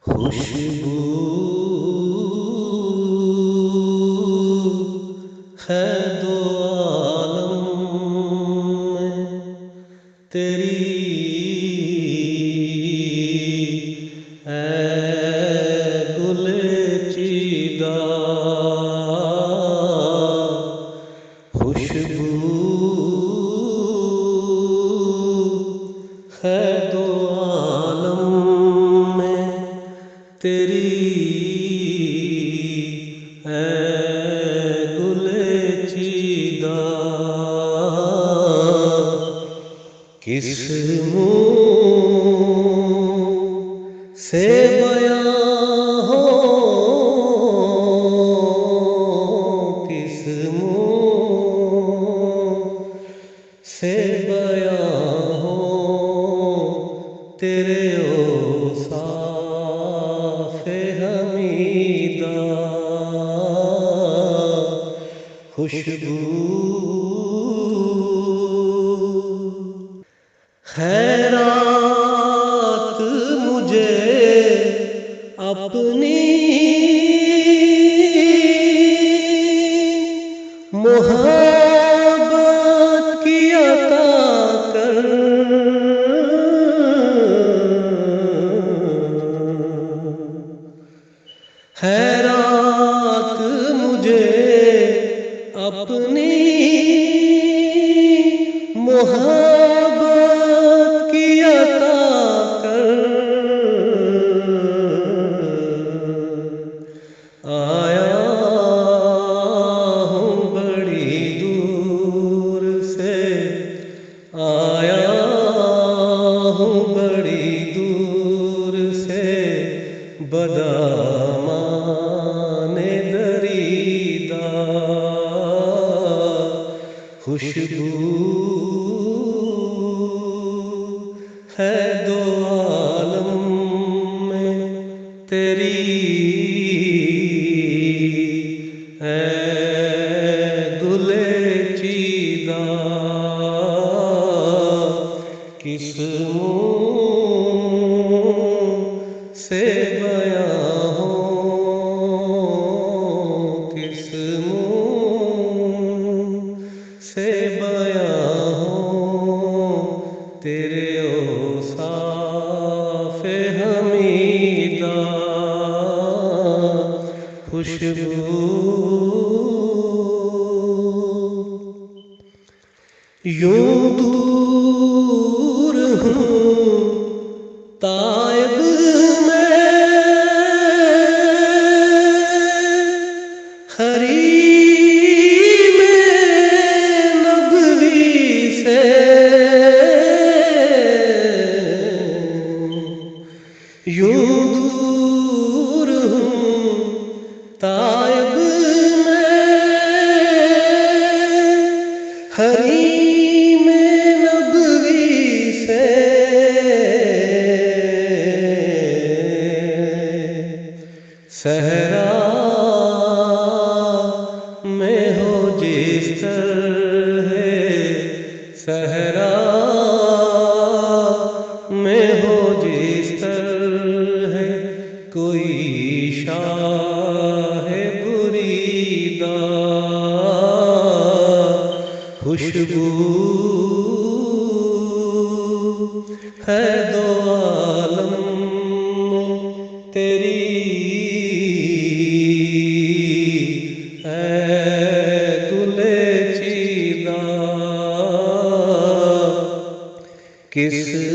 خوشبو ہے دو عالم میں تیری اے گل چیدہ خوشبو ہے دو عالم میں تیری اے گل چیدہ کس منہ سے بیاں ہو کس منہ سے بیاں ہو تیرے اوصاف حمیدہ خوشبو خیرات مجھے اپنی محبت کی عطا کر خیرات مجھے اپنی محبت کی عطا کر آیا ہوں بڑی دور سے آیا ہوں بڑی دور سے بدامان دریدہ خوشبو ہے دو عالم میں تیری اے گل چیدہ کس منہ سے بیاں ہو کس منہ سے بیاں ہو تیرے اوصاف حمیدہ خوشبو یوں دور ہوں طائب میں حریم نبوی سے یوں دور ہوں طائب میں حریم نبوی سے صحرا میں ہو جس طرح صحرا میں ہو جس طرح کوئی شاہ بریدہ خوشبو ہے دو عالم تیری اے گل چیدہ کس